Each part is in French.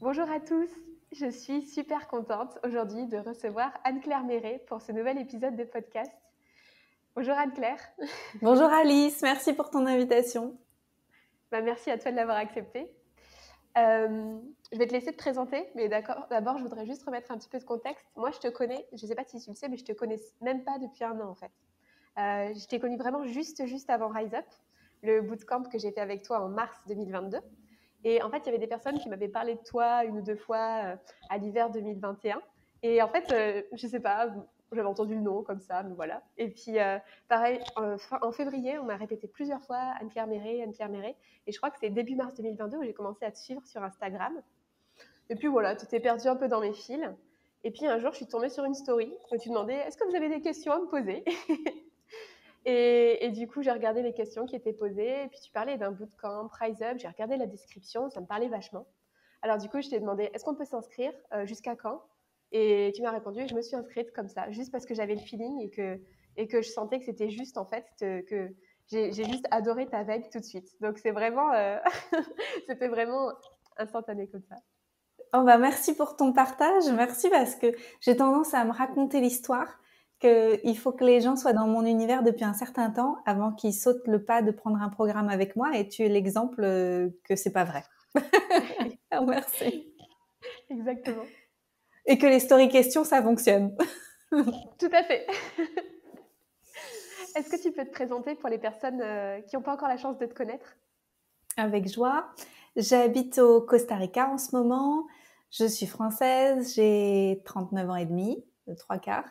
Bonjour à tous, je suis super contente aujourd'hui de recevoir Anne-Claire Méret pour ce nouvel épisode de podcast. Bonjour Anne-Claire. Bonjour Alice, merci pour ton invitation. Merci à toi de l'avoir accepté. Je vais te laisser te présenter, mais d'abord je voudrais juste remettre un petit peu de contexte. Moi je te connais, je ne sais pas si tu le sais, mais je te connais même pas depuis un an en fait. Je t'ai connue vraiment juste avant Rise Up, le bootcamp que j'ai fait avec toi en mars 2022. Et en fait, il y avait des personnes qui m'avaient parlé de toi une ou deux fois à l'hiver 2021. Et en fait, je sais pas, j'avais entendu le nom comme ça, mais voilà. Et puis, pareil, en février, on m'a répété plusieurs fois Anne-Claire Méret, Anne-Claire Méret. Et je crois que c'est début mars 2022 où j'ai commencé à te suivre sur Instagram. Et puis voilà, tu t'es perdu un peu dans mes fils. Et puis un jour, je suis tombée sur une story où tu demandais est-ce que vous avez des questions à me poser. Et du coup, j'ai regardé les questions qui étaient posées. Et puis, tu parlais d'un bootcamp, Rise Up. J'ai regardé la description. Ça me parlait vachement. Alors, du coup, je t'ai demandé est-ce qu'on peut s'inscrire jusqu'à quand. Et tu m'as répondu et je me suis inscrite comme ça, juste parce que j'avais le feeling et que je sentais que c'était juste, en fait, que j'ai juste adoré ta vibe tout de suite. Donc, c'est vraiment, c'était vraiment instantané comme ça. Oh bah merci pour ton partage, merci parce que j'ai tendance à me raconter l'histoire qu'il faut que les gens soient dans mon univers depuis un certain temps avant qu'ils sautent le pas de prendre un programme avec moi et tu es l'exemple que c'est pas vrai. Oh, merci. Exactement. Et que les story questions ça fonctionne. Tout à fait. Est-ce que tu peux te présenter pour les personnes qui n'ont pas encore la chance de te connaître? Avec joie. J'habite au Costa Rica en ce moment. Je suis française, j'ai 39 ans et demi, le trois quarts.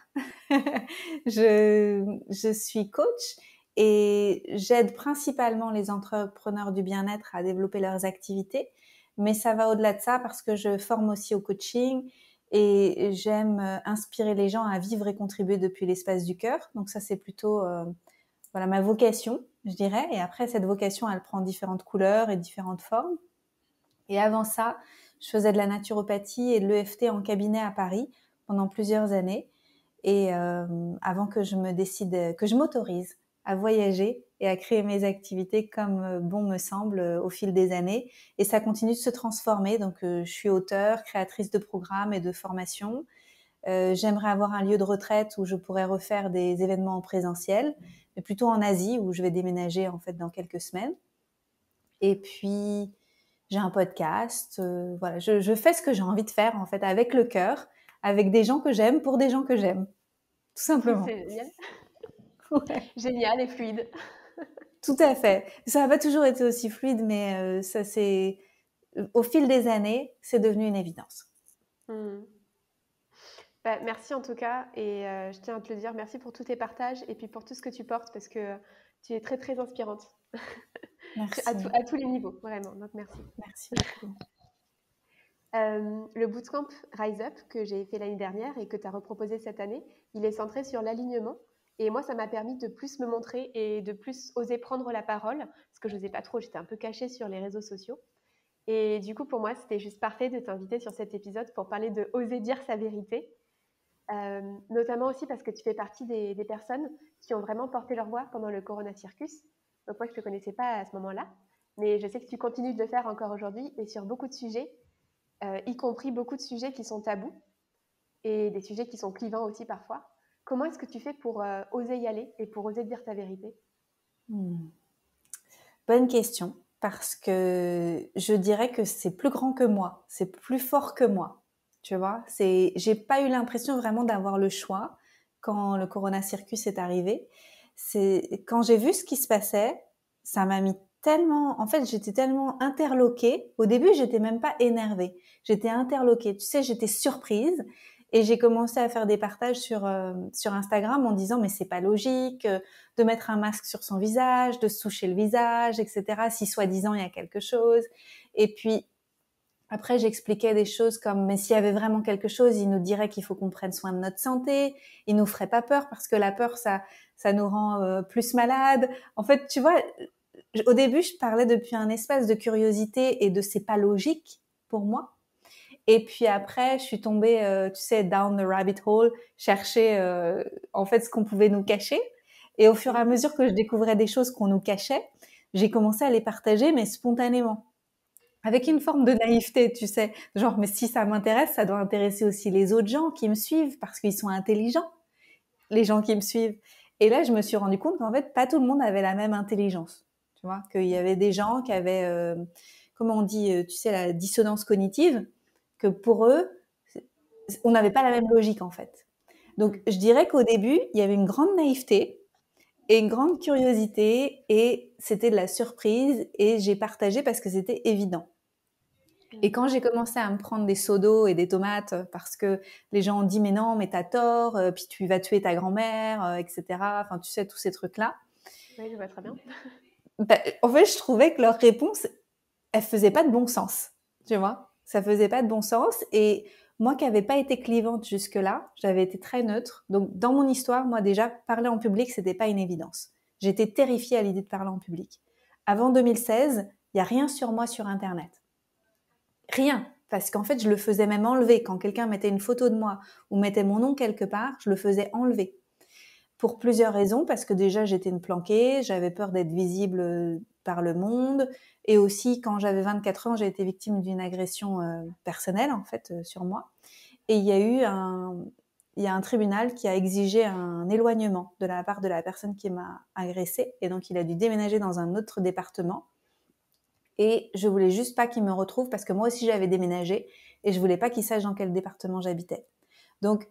je suis coach et j'aide principalement les entrepreneurs du bien-être à développer leurs activités. Mais ça va au-delà de ça parce que je forme aussi au coaching et j'aime inspirer les gens à vivre et contribuer depuis l'espace du cœur. Donc ça, c'est plutôt voilà ma vocation, je dirais. Et après, cette vocation, elle prend différentes couleurs et différentes formes. Et avant ça, je faisais de la naturopathie et de l'EFT en cabinet à Paris pendant plusieurs années. Et avant que je me décide, que je m'autorise à voyager et à créer mes activités comme bon me semble au fil des années. Et ça continue de se transformer. Donc, je suis auteure, créatrice de programmes et de formations. J'aimerais avoir un lieu de retraite où je pourrais refaire des événements en présentiel, mais plutôt en Asie où je vais déménager en fait dans quelques semaines. Et puis j'ai un podcast. Voilà, je fais ce que j'ai envie de faire en fait avec le cœur, avec des gens que j'aime pour des gens que j'aime, tout simplement. C'est génial. Ouais, Génial et fluide. tout à fait. Ça n'a pas toujours été aussi fluide, mais ça c'est au fil des années, c'est devenu une évidence. Hmm. Merci en tout cas et je tiens à te le dire, merci pour tous tes partages et puis pour tout ce que tu portes parce que tu es très très inspirante Merci, à tous les niveaux, vraiment, donc merci. merci beaucoup. Le bootcamp Rise Up que j'ai fait l'année dernière et que tu as reproposé cette année, il est centré sur l'alignement et moi ça m'a permis de plus me montrer et de plus oser prendre la parole parce que je n'osais pas trop, j'étais un peu cachée sur les réseaux sociaux. Et du coup, pour moi, c'était juste parfait de t'inviter sur cet épisode pour parler de oser dire sa vérité. Notamment aussi parce que tu fais partie des personnes qui ont vraiment porté leur voix pendant le Corona Circus. Donc moi, je ne te connaissais pas à ce moment-là, mais je sais que tu continues de le faire encore aujourd'hui et sur beaucoup de sujets, y compris beaucoup de sujets qui sont tabous et des sujets qui sont clivants aussi parfois. Comment est-ce que tu fais pour oser y aller et pour oser dire ta vérité? Bonne question, parce que je dirais que c'est plus grand que moi, c'est plus fort que moi. Tu vois, j'ai pas eu l'impression vraiment d'avoir le choix quand le Corona Circus est arrivé. C'est quand j'ai vu ce qui se passait, ça m'a mis tellement, en fait, j'étais tellement interloquée. Au début, j'étais même pas énervée, j'étais interloquée. Tu sais, j'étais surprise et j'ai commencé à faire des partages sur Instagram en disant mais c'est pas logique de mettre un masque sur son visage, de se toucher le visage, etc. Si soi-disant il y a quelque chose. Et puis après, j'expliquais des choses comme, mais s'il y avait vraiment quelque chose, il nous dirait qu'il faut qu'on prenne soin de notre santé, il nous ferait pas peur parce que la peur, ça nous rend plus malades. En fait, tu vois, au début, je parlais depuis un espace de curiosité et de c'est pas logique pour moi. Et puis après, je suis tombée, tu sais, down the rabbit hole, chercher en fait ce qu'on pouvait nous cacher. Et au fur et à mesure que je découvrais des choses qu'on nous cachait, j'ai commencé à les partager, mais spontanément. avec une forme de naïveté, tu sais. Genre, mais si ça m'intéresse, ça doit intéresser aussi les autres gens qui me suivent parce qu'ils sont intelligents, les gens qui me suivent. Et là, je me suis rendu compte qu'en fait, pas tout le monde avait la même intelligence. Tu vois, qu'il y avait des gens qui avaient, comment on dit, tu sais, la dissonance cognitive, que pour eux, on n'avait pas la même logique en fait. Donc, je dirais qu'au début, il y avait une grande naïveté et une grande curiosité et c'était de la surprise et j'ai partagé parce que c'était évident. Et quand j'ai commencé à me prendre des seaux d'eau et des tomates parce que les gens ont dit mais non, mais t'as tort, puis tu vas tuer ta grand-mère, etc. Enfin, tu sais, tous ces trucs-là. Oui, je vois très bien. Bah, en fait, je trouvais que leur réponse, elle faisait pas de bon sens. Tu vois? Ça faisait pas de bon sens. Et moi qui n'avais pas été clivante jusque-là, j'avais été très neutre. Donc, dans mon histoire, moi déjà, parler en public, c'était pas une évidence. J'étais terrifiée à l'idée de parler en public. Avant 2016, il y a rien sur moi sur Internet. Rien. Parce qu'en fait, je le faisais même enlever. Quand quelqu'un mettait une photo de moi ou mettait mon nom quelque part, je le faisais enlever. Pour plusieurs raisons, parce que déjà, j'étais une planquée, j'avais peur d'être visible par le monde. Et aussi, quand j'avais 24 ans, j'ai été victime d'une agression personnelle, en fait, sur moi. Et il y a un tribunal qui a exigé un éloignement de la part de la personne qui m'a agressée. Et donc, il a dû déménager dans un autre département. Et je voulais juste pas qu'il me retrouve parce que moi aussi j'avais déménagé et je voulais pas qu'il sache dans quel département j'habitais. Donc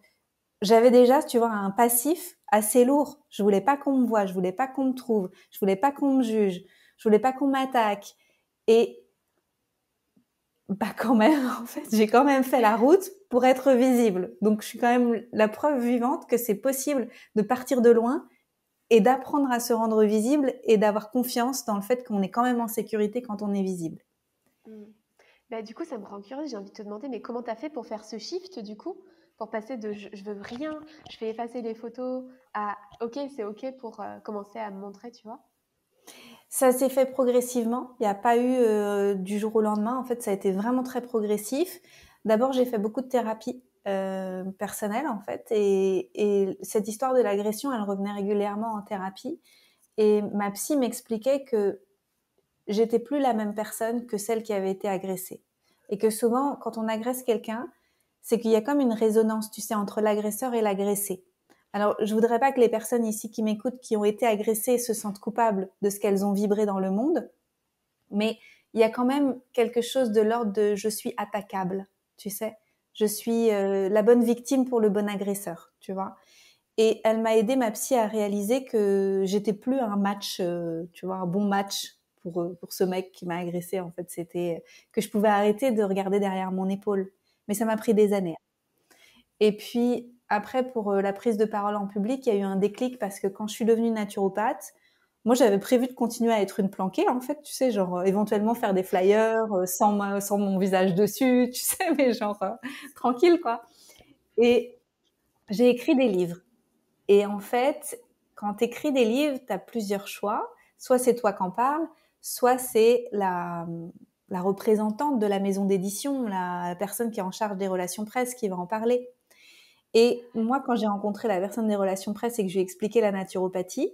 j'avais déjà, tu vois, un passif assez lourd. Je voulais pas qu'on me voie, je voulais pas qu'on me trouve, je voulais pas qu'on me juge, je voulais pas qu'on m'attaque. Et bah quand même, en fait, j'ai quand même fait la route pour être visible. Donc je suis quand même la preuve vivante que c'est possible de partir de loin et d'apprendre à se rendre visible et d'avoir confiance dans le fait qu'on est quand même en sécurité quand on est visible. Mm. Bah, du coup, ça me rend curieuse. J'ai envie de te demander, mais comment tu as fait pour faire ce shift, du coup, pour passer de je veux rien, je vais effacer les photos à ok, c'est ok pour commencer à me montrer, tu vois? Ça s'est fait progressivement. Il n'y a pas eu du jour au lendemain. En fait, ça a été vraiment très progressif. D'abord, j'ai fait beaucoup de thérapie personnelle, en fait. Et cette histoire de l'agression, elle revenait régulièrement en thérapie. Et ma psy m'expliquait que j'étais plus la même personne que celle qui avait été agressée. Et que souvent, quand on agresse quelqu'un, c'est qu'il y a comme une résonance, tu sais, entre l'agresseur et l'agressé. Alors, je voudrais pas que les personnes ici qui m'écoutent, qui ont été agressées, se sentent coupables de ce qu'elles ont vibré dans le monde, mais il y a quand même quelque chose de l'ordre de je suis attaquable, tu sais. Je suis la bonne victime pour le bon agresseur, tu vois. Et elle m'a aidé, ma psy, à réaliser que j'étais plus un match, tu vois, un bon match pour ce mec qui m'a agressé. En fait, c'était que je pouvais arrêter de regarder derrière mon épaule. Mais ça m'a pris des années. Et puis après, pour la prise de parole en public, il y a eu un déclic parce que quand je suis devenue naturopathe, moi j'avais prévu de continuer à être une planquée, en fait, tu sais, genre éventuellement faire des flyers sans mon visage dessus, tu sais, mais genre tranquille quoi. Et j'ai écrit des livres. Et en fait, quand tu écris des livres, tu as plusieurs choix. Soit c'est toi qui en parles, soit c'est la représentante de la maison d'édition, la personne qui est en charge des relations presse qui va en parler. Et moi, quand j'ai rencontré la personne des relations presse et que je lui ai expliqué la naturopathie,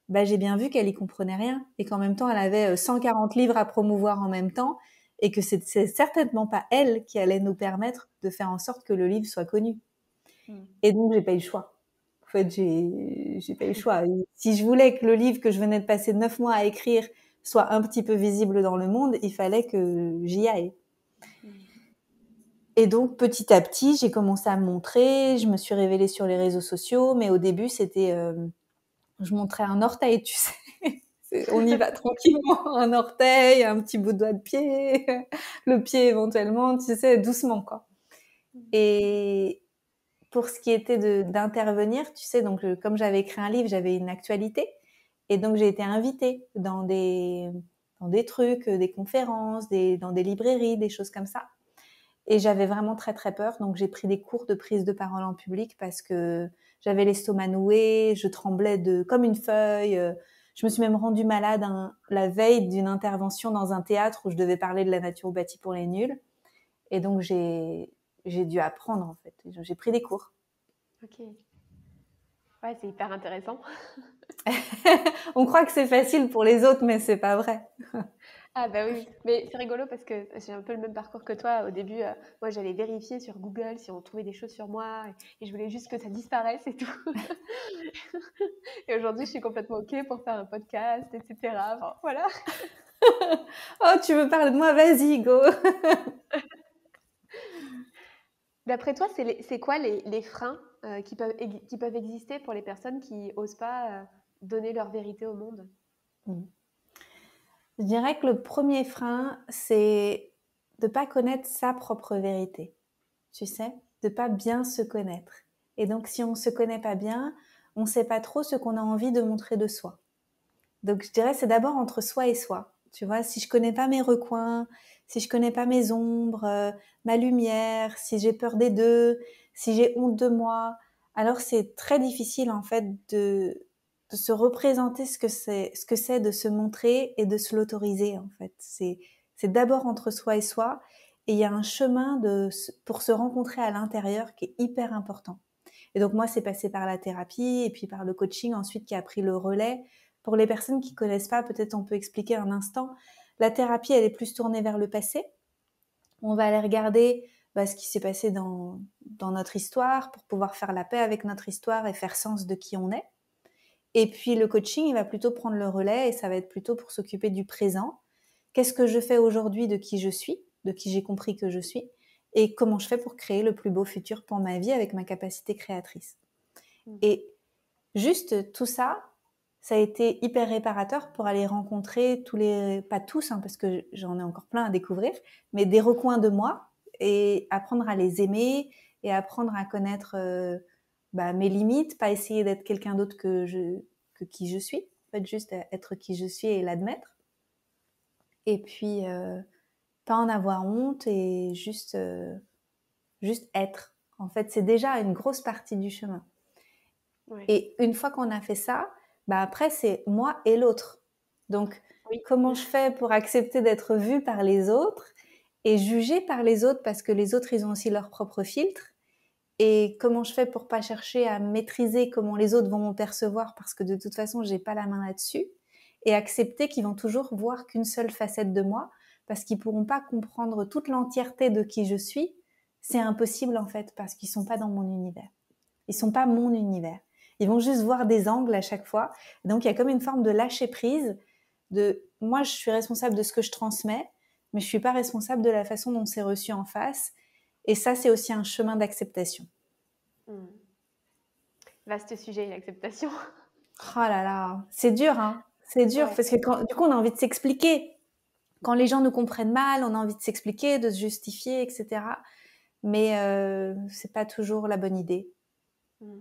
bah, j'ai bien vu qu'elle y comprenait rien et qu'en même temps, elle avait 140 livres à promouvoir en même temps et que c'est certainement pas elle qui allait nous permettre de faire en sorte que le livre soit connu. Et donc, j'ai pas eu le choix. En fait, j'ai pas eu le choix. Et si je voulais que le livre que je venais de passer 9 mois à écrire soit un petit peu visible dans le monde, il fallait que j'y aille. Et donc, petit à petit, j'ai commencé à me montrer, je me suis révélée sur les réseaux sociaux, mais au début, c'était, je montrais un orteil, tu sais. On y va tranquillement, un orteil, un petit bout de doigt de pied, le pied éventuellement, tu sais, doucement, quoi. Et pour ce qui était d'intervenir, tu sais, donc comme j'avais écrit un livre, j'avais une actualité, et donc j'ai été invitée dans des trucs, des conférences, dans des librairies, des choses comme ça. Et j'avais vraiment très très peur, donc j'ai pris des cours de prise de parole en public parce que j'avais l'estomac noué, je tremblais comme une feuille. Je me suis même rendue malade la veille d'une intervention dans un théâtre où je devais parler de la naturopathie pour les nuls. Et donc j'ai dû apprendre en fait. J'ai pris des cours. Ok. Ouais, c'est hyper intéressant. On croit que c'est facile pour les autres, mais c'est pas vrai. Ah bah oui, mais c'est rigolo parce que j'ai un peu le même parcours que toi. Au début, moi j'allais vérifier sur Google si on trouvait des choses sur moi et je voulais juste que ça disparaisse et tout. Et aujourd'hui, je suis complètement OK pour faire un podcast, etc. Enfin, voilà. Oh, tu veux parler de moi? Vas-y, go. D'après toi, c'est quoi les freins qui peuvent exister pour les personnes qui osent pas donner leur vérité au monde? Je dirais que le premier frein, c'est de pas connaître sa propre vérité. Tu sais, de pas bien se connaître. Et donc, si on se connaît pas bien, on sait pas trop ce qu'on a envie de montrer de soi. Donc, je dirais, c'est d'abord entre soi et soi. Tu vois, si je connais pas mes recoins, si je connais pas mes ombres, ma lumière, si j'ai peur des deux, si j'ai honte de moi, alors c'est très difficile, en fait, de se représenter ce que c'est de se montrer et de se l'autoriser, en fait. C'est d'abord entre soi et soi. Et il y a un chemin pour se rencontrer à l'intérieur qui est hyper important. Et donc, moi, c'est passé par la thérapie et puis par le coaching ensuite qui a pris le relais. Pour les personnes qui connaissent pas, peut-être on peut expliquer un instant. La thérapie, elle est plus tournée vers le passé. On va aller regarder ce qui s'est passé dans notre histoire pour pouvoir faire la paix avec notre histoire et faire sens de qui on est. Et puis le coaching, il va plutôt prendre le relais et ça va être plutôt pour s'occuper du présent. Qu'est-ce que je fais aujourd'hui de qui je suis, de qui j'ai compris que je suis, et comment je fais pour créer le plus beau futur pour ma vie avec ma capacité créatrice. Mhm. Et juste tout ça, ça a été hyper réparateur pour aller rencontrer pas tous, hein, parce que j'en ai encore plein à découvrir, mais des recoins de moi et apprendre à les aimer et apprendre à connaître mes limites, pas essayer d'être quelqu'un d'autre que qui je suis, en fait, juste être qui je suis et l'admettre. Et puis, pas en avoir honte et juste être. En fait, c'est déjà une grosse partie du chemin. Ouais. Et une fois qu'on a fait ça, après, c'est moi et l'autre. Donc, Oui. comment je fais pour accepter d'être vue par les autres et jugée par les autres parce que les autres, ils ont aussi leur propre filtre. Et comment je fais pour pas chercher à maîtriser comment les autres vont me percevoir parce que de toute façon, j'ai pas la main là-dessus. Et accepter qu'ils vont toujours voir qu'une seule facette de moi parce qu'ils pourront pas comprendre toute l'entièreté de qui je suis. C'est impossible en fait parce qu'ils sont pas dans mon univers. Ils sont pas mon univers. Ils vont juste voir des angles à chaque fois. Donc, il y a comme une forme de lâcher prise de moi, je suis responsable de ce que je transmets, mais je suis pas responsable de la façon dont c'est reçu en face. Et ça, c'est aussi un chemin d'acceptation. Mm. Vaste sujet, l'acceptation. Oh là là, c'est dur, hein. C'est dur Ouais. parce que du coup, on a envie de s'expliquer. Quand les gens nous comprennent mal, on a envie de s'expliquer, de se justifier, etc. Mais c'est pas toujours la bonne idée. Mm.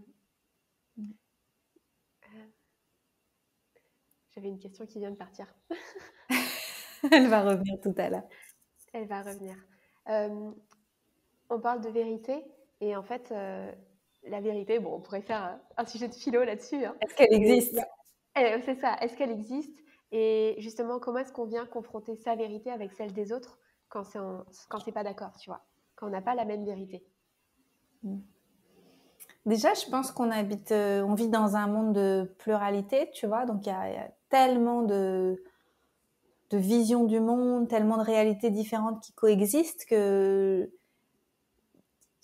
J'avais une question qui vient de partir. Elle va revenir tout à l'heure. Elle va revenir. Euh, on parle de vérité et en fait, la vérité, bon, on pourrait faire un sujet de philo là-dessus, hein, Est-ce qu'elle mais existe? c'est ça. Est-ce qu'elle existe? Et justement, comment est-ce qu'on vient confronter sa vérité avec celle des autres quand c'est pas d'accord, tu vois, quand on n'a pas la même vérité? Déjà, je pense on vit dans un monde de pluralité, tu vois, donc il y a tellement de visions du monde, tellement de réalités différentes qui coexistent que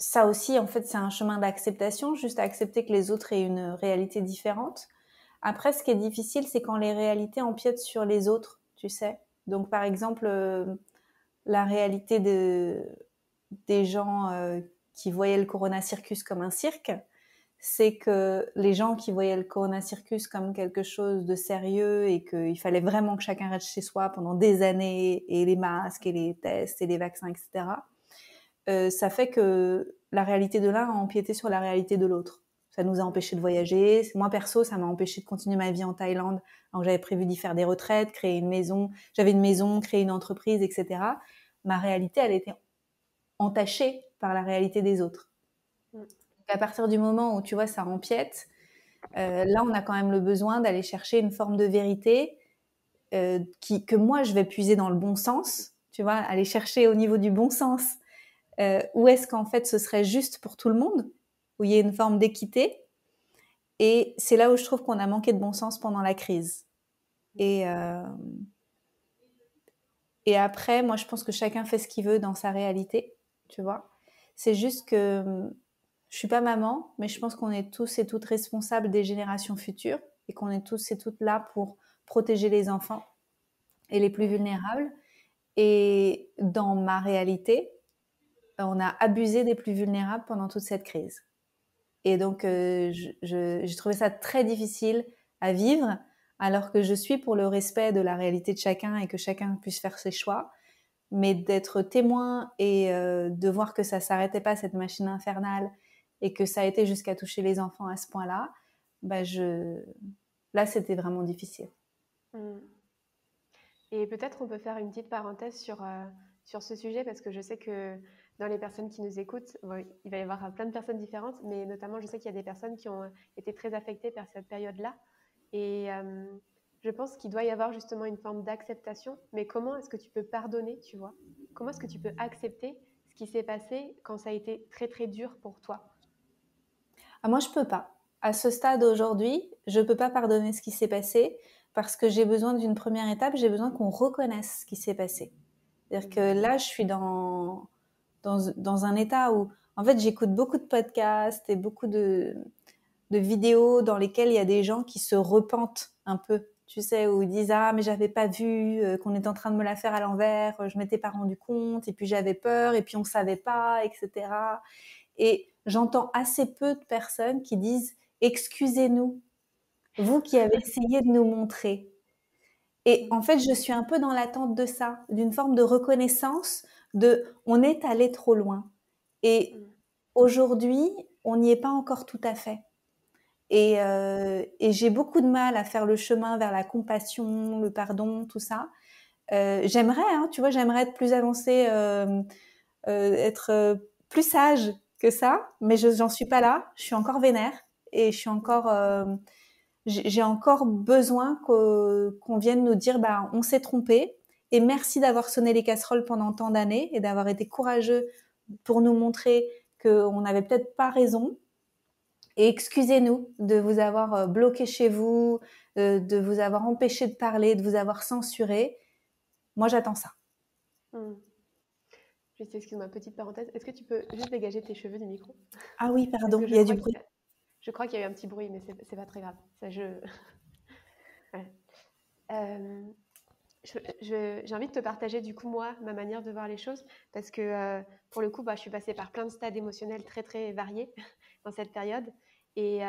ça aussi, en fait, c'est un chemin d'acceptation, juste à accepter que les autres aient une réalité différente. Après, ce qui est difficile, c'est quand les réalités empiètent sur les autres, tu sais. Donc, par exemple, la réalité des gens qui voyaient le Corona Circus comme un cirque, c'est que les gens qui voyaient le Corona Circus comme quelque chose de sérieux et qu'il fallait vraiment que chacun reste chez soi pendant des années, et les masques et les tests et les vaccins, etc., ça fait que la réalité de l'un a empiété sur la réalité de l'autre. Ça nous a empêché de voyager. Moi, perso, ça m'a empêché de continuer ma vie en Thaïlande. Alors, j'avais prévu d'y faire des retraites, créer une maison. J'avais une maison, créer une entreprise, etc. Ma réalité, elle était entachée par la réalité des autres. Mm. Donc, à partir du moment où, tu vois, ça empiète, là, on a quand même le besoin d'aller chercher une forme de vérité que moi, je vais puiser dans le bon sens. Tu vois, aller chercher au niveau du bon sens où est-ce qu'en fait ce serait juste pour tout le monde, où il y a une forme d'équité. Et c'est là où je trouve qu'on a manqué de bon sens pendant la crise. Et Et après, moi, je pense que chacun fait ce qu'il veut dans sa réalité, tu vois. C'est juste que je suis pas maman, mais je pense qu'on est tous et toutes responsables des générations futures et qu'on est tous et toutes là pour protéger les enfants et les plus vulnérables. Et dans ma réalité, on a abusé des plus vulnérables pendant toute cette crise. Et donc, j'ai trouvé ça très difficile à vivre, alors que je suis pour le respect de la réalité de chacun et que chacun puisse faire ses choix. Mais d'être témoin et de voir que ça s'arrêtait pas, cette machine infernale, et que ça a été jusqu'à toucher les enfants à ce point-là, bah là, c'était vraiment difficile. Mm. Et peut-être on peut faire une petite parenthèse sur ce sujet parce que je sais que dans les personnes qui nous écoutent, bon, il va y avoir plein de personnes différentes, mais notamment je sais qu'il y a des personnes qui ont été très affectées par cette période-là. Et je pense qu'il doit y avoir justement une forme d'acceptation. Mais comment est-ce que tu peux pardonner, tu vois? Comment est-ce que tu peux accepter ce qui s'est passé quand ça a été très très dur pour toi? Ah, moi, je peux pas. À ce stade aujourd'hui, je peux pas pardonner ce qui s'est passé parce que j'ai besoin d'une première étape, j'ai besoin qu'on reconnaisse ce qui s'est passé. C'est-à-dire que là, je suis dans un état où, en fait, j'écoute beaucoup de podcasts et beaucoup de vidéos dans lesquelles il y a des gens qui se repentent un peu, tu sais, où ils disent ah mais j'avais pas vu qu'on était en train de me la faire à l'envers, je m'étais pas rendu compte et puis j'avais peur et puis on savait pas, etc. Et j'entends assez peu de personnes qui disent excusez-nous, vous qui avez essayé de nous montrer. Et en fait, je suis un peu dans l'attente de ça, d'une forme de reconnaissance de on est allé trop loin. Et aujourd'hui, on n'y est pas encore tout à fait. Et j'ai beaucoup de mal à faire le chemin vers la compassion, le pardon, tout ça. J'aimerais, hein, tu vois, j'aimerais être plus avancée, être plus sage que ça, mais j'en suis pas là. Je suis encore vénère et je suis encore, j'ai encore besoin qu'on vienne nous dire, bah, on s'est trompé et merci d'avoir sonné les casseroles pendant tant d'années et d'avoir été courageux pour nous montrer qu'on n'avait peut-être pas raison. Et excusez-nous de vous avoir bloqué chez vous, de vous avoir empêché de parler, de vous avoir censuré. Moi, j'attends ça. Mm. Juste, excuse-moi, petite parenthèse. Est-ce que tu peux juste dégager tes cheveux du micro? Ah oui, Parce pardon, que il y a du bruit. je crois qu'il y a eu un petit bruit, mais c'est pas très grave. Ça, ouais. Euh, j'ai envie de te partager du coup moi ma manière de voir les choses parce que pour le coup bah, je suis passée par plein de stades émotionnels très très variés dans cette période et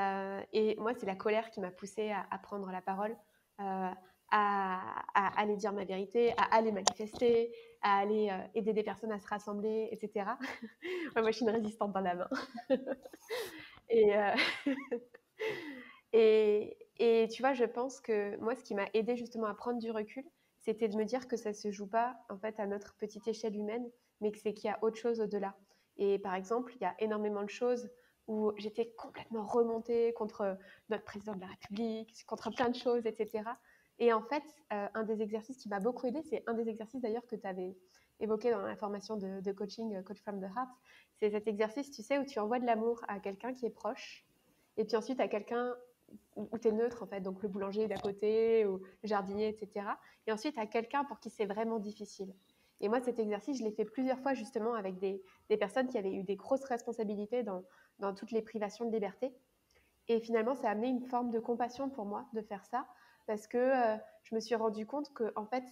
moi c'est la colère qui m'a poussée à prendre la parole, euh, à aller dire ma vérité, à aller manifester, à aller aider des personnes à se rassembler, etc. Ouais, moi je suis une résistante dans la main. et, et tu vois, je pense que moi, ce qui m'a aidé justement à prendre du recul, c'était de me dire que ça se joue pas en fait à notre petite échelle humaine, mais que c'est qu'il y a autre chose au-delà. Et par exemple, il y a énormément de choses où j'étais complètement remontée contre notre président de la République, contre plein de choses, etc. Et en fait, un des exercices qui m'a beaucoup aidé, c'est un des exercices d'ailleurs que tu avais évoqué dans la formation de coaching Coach from the Heart, c'est cet exercice, tu sais, où tu envoies de l'amour à quelqu'un qui est proche, et puis ensuite à quelqu'un où tu es neutre, en fait, donc le boulanger d'à côté, ou le jardinier, etc. Et ensuite à quelqu'un pour qui c'est vraiment difficile. Et moi, cet exercice, je l'ai fait plusieurs fois justement avec des personnes qui avaient eu des grosses responsabilités dans toutes les privations de liberté. Et finalement, ça a amené une forme de compassion pour moi de faire ça, parce que je me suis rendu compte que, en fait,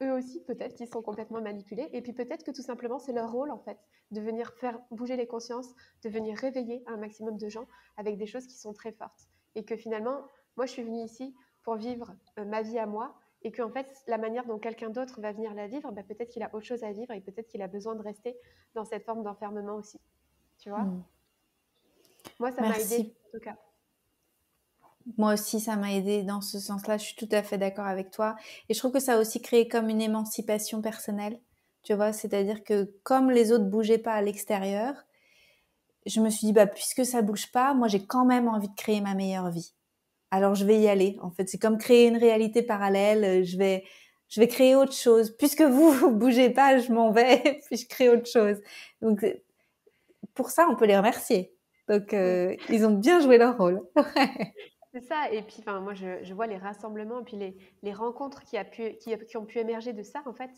eux aussi, peut-être qu'ils sont complètement manipulés. Et puis peut-être que tout simplement, c'est leur rôle, en fait, de venir faire bouger les consciences, de venir réveiller un maximum de gens avec des choses qui sont très fortes. Et que finalement, moi, je suis venue ici pour vivre ma vie à moi. Et que, en fait, la manière dont quelqu'un d'autre va venir la vivre, bah, peut-être qu'il a autre chose à vivre et peut-être qu'il a besoin de rester dans cette forme d'enfermement aussi. Tu vois? Moi, ça m'a aidé, Merci. en tout cas. Moi aussi, ça m'a aidé dans ce sens-là. Je suis tout à fait d'accord avec toi. Et je trouve que ça a aussi créé comme une émancipation personnelle. Tu vois, c'est-à-dire que comme les autres bougeaient pas à l'extérieur, je me suis dit, bah, puisque ça bouge pas, moi, j'ai quand même envie de créer ma meilleure vie. Alors, je vais y aller. En fait, c'est comme créer une réalité parallèle. Je vais créer autre chose. Puisque vous, vous bougez pas, je m'en vais, puis je crée autre chose. Donc, pour ça, on peut les remercier. Donc, Mm. ils ont bien joué leur rôle. C'est ça. Et puis, enfin, moi, je vois les rassemblements, et puis les rencontres qui ont pu émerger de ça, en fait,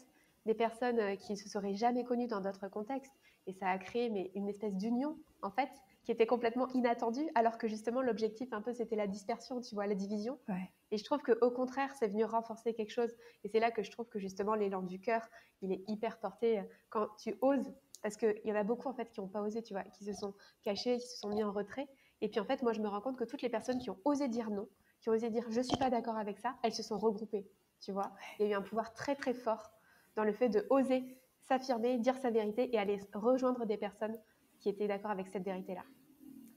des personnes qui se seraient jamais connues dans d'autres contextes. Et ça a créé mais, une espèce d'union, en fait, qui était complètement inattendue, alors que justement, l'objectif, un peu, c'était la dispersion, tu vois, la division. Ouais. Et je trouve qu'au contraire, c'est venu renforcer quelque chose. Et c'est là que je trouve que justement, l'élan du cœur, il est hyper porté quand tu oses. Parce qu'il y en a beaucoup, en fait, qui n'ont pas osé, tu vois, qui se sont cachés, qui se sont mis en retrait. Et puis en fait, moi, je me rends compte que toutes les personnes qui ont osé dire non, qui ont osé dire je ne suis pas d'accord avec ça, elles se sont regroupées. Tu vois, il y a eu un pouvoir très très fort dans le fait de oser s'affirmer, dire sa vérité et aller rejoindre des personnes qui étaient d'accord avec cette vérité-là.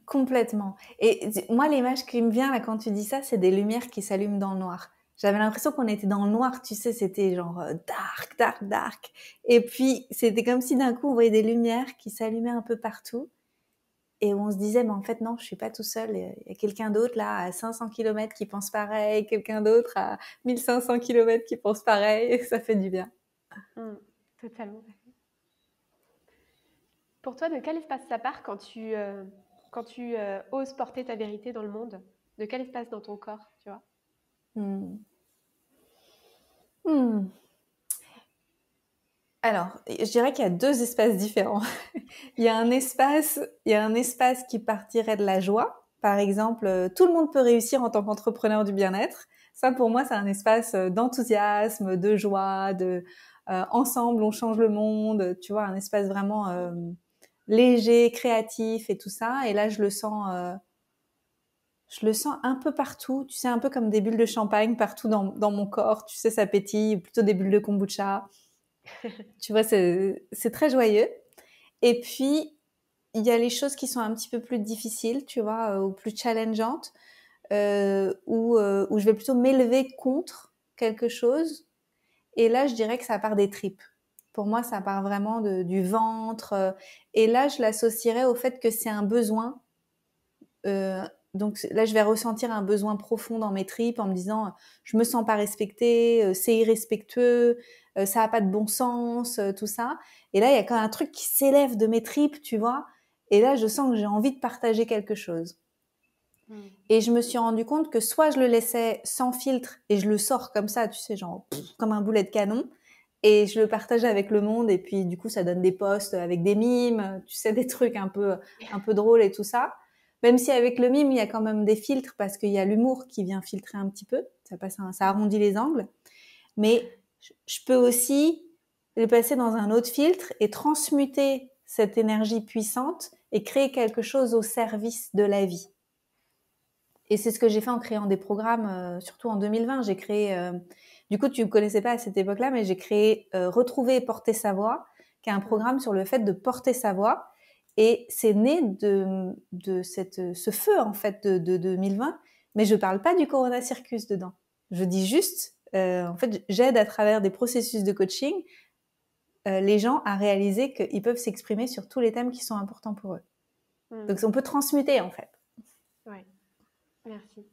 Complètement. Et moi, l'image qui me vient là quand tu dis ça, c'est des lumières qui s'allument dans le noir. J'avais l'impression qu'on était dans le noir, tu sais, c'était genre dark, dark, dark. Et puis, c'était comme si d'un coup, on voyait des lumières qui s'allumaient un peu partout. Et on se disait, mais en fait, non, je suis pas tout seul. Il y a quelqu'un d'autre là, à 500 kilomètres qui pense pareil, quelqu'un d'autre à 1500 kilomètres qui pense pareil. Et ça fait du bien. Totalement. Pour toi, de quel espace ça part quand tu oses porter ta vérité dans le monde? De quel espace dans ton corps, tu vois? Hmm. Hmm. Alors, je dirais qu'il y a deux espaces différents. Il y a un espace qui partirait de la joie. Par exemple, tout le monde peut réussir en tant qu'entrepreneur du bien-être. Ça, pour moi, c'est un espace d'enthousiasme, de joie, de ensemble, on change le monde. Tu vois, un espace vraiment léger, créatif et tout ça. Et là, je le sens un peu partout. Tu sais, un peu comme des bulles de champagne partout dans mon corps. Tu sais, ça pétille, ou plutôt des bulles de kombucha. Tu vois, c'est très joyeux. Et puis, il y a les choses qui sont un petit peu plus difficiles, tu vois, ou plus challengeantes, où je vais plutôt m'élever contre quelque chose. Et là, je dirais que ça part des tripes. Pour moi, ça part vraiment du ventre. Et là, je l'associerais au fait que c'est un besoin. Euh, donc là, je vais ressentir un besoin profond dans mes tripes en me disant, je me sens pas respectée, c'est irrespectueux, ça a pas de bon sens, tout ça. Et là, il y a quand même un truc qui s'élève de mes tripes, tu vois. Et là, je sens que j'ai envie de partager quelque chose. Mm. Et je me suis rendu compte que soit je le laissais sans filtre et je le sors comme ça, tu sais, genre comme un boulet de canon, et je le partage avec le monde. Et puis du coup, ça donne des posts avec des mimes, tu sais, des trucs un peu drôles et tout ça. Même si avec le mime, il y a quand même des filtres parce qu'il y a l'humour qui vient filtrer un petit peu. Ça arrondit les angles. Mais je peux aussi le passer dans un autre filtre et transmuter cette énergie puissante et créer quelque chose au service de la vie. Et c'est ce que j'ai fait en créant des programmes, surtout en 2020. J'ai créé, du coup, tu ne connaissais pas à cette époque-là, mais j'ai créé Retrouver et porter sa voix, qui est un programme sur le fait de porter sa voix. Et c'est né de ce feu, en fait, de 2020. Mais je parle pas du Corona Circus dedans. Je dis juste, en fait, j'aide à travers des processus de coaching les gens à réaliser qu'ils peuvent s'exprimer sur tous les thèmes qui sont importants pour eux. Donc, on peut transmuter, en fait. Ouais, merci.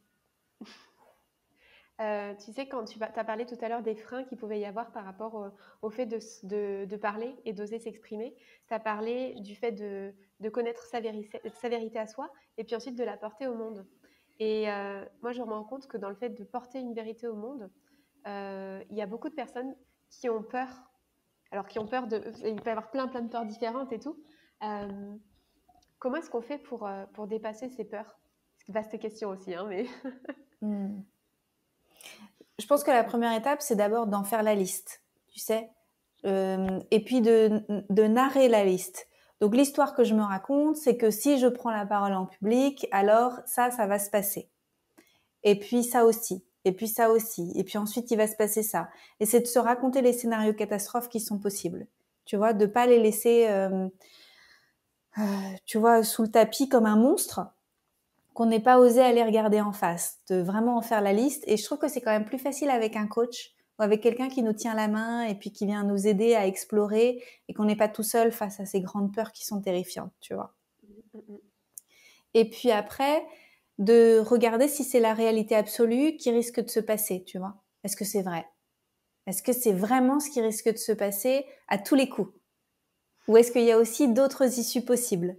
Tu sais, quand tu as parlé tout à l'heure des freins qu'il pouvait y avoir par rapport au fait de parler et d'oser s'exprimer, tu as parlé du fait de connaître sa vérité à soi et puis ensuite de la porter au monde. Et moi, je me rends compte que dans le fait de porter une vérité au monde, il y a beaucoup de personnes qui ont peur. Alors, qui ont peur de. Il peut y avoir plein de peurs différentes et tout. Euh, Comment est-ce qu'on fait pour dépasser ces peurs? Vaste question aussi, hein, mais. Hmm. Je pense que la première étape, c'est d'abord d'en faire la liste, tu sais, et puis de narrer la liste. Donc l'histoire que je me raconte, c'est que si je prends la parole en public, alors ça va se passer. Et puis ça aussi, et puis ça aussi, et puis ensuite il va se passer ça. Et c'est de se raconter les scénarios catastrophes qui sont possibles. Tu vois, de pas les laisser, tu vois, sous le tapis comme un monstre qu'on n'ait pas osé aller regarder en face, de vraiment en faire la liste. Et je trouve que c'est quand même plus facile avec un coach ou avec quelqu'un qui nous tient la main et puis qui vient nous aider à explorer et qu'on n'est pas tout seul face à ces grandes peurs qui sont terrifiantes, tu vois. Et puis après, de regarder si c'est la réalité absolue qui risque de se passer, tu vois. Est-ce que c'est vrai? Est-ce que c'est vraiment ce qui risque de se passer à tous les coups? Ou est-ce qu'il y a aussi d'autres issues possibles?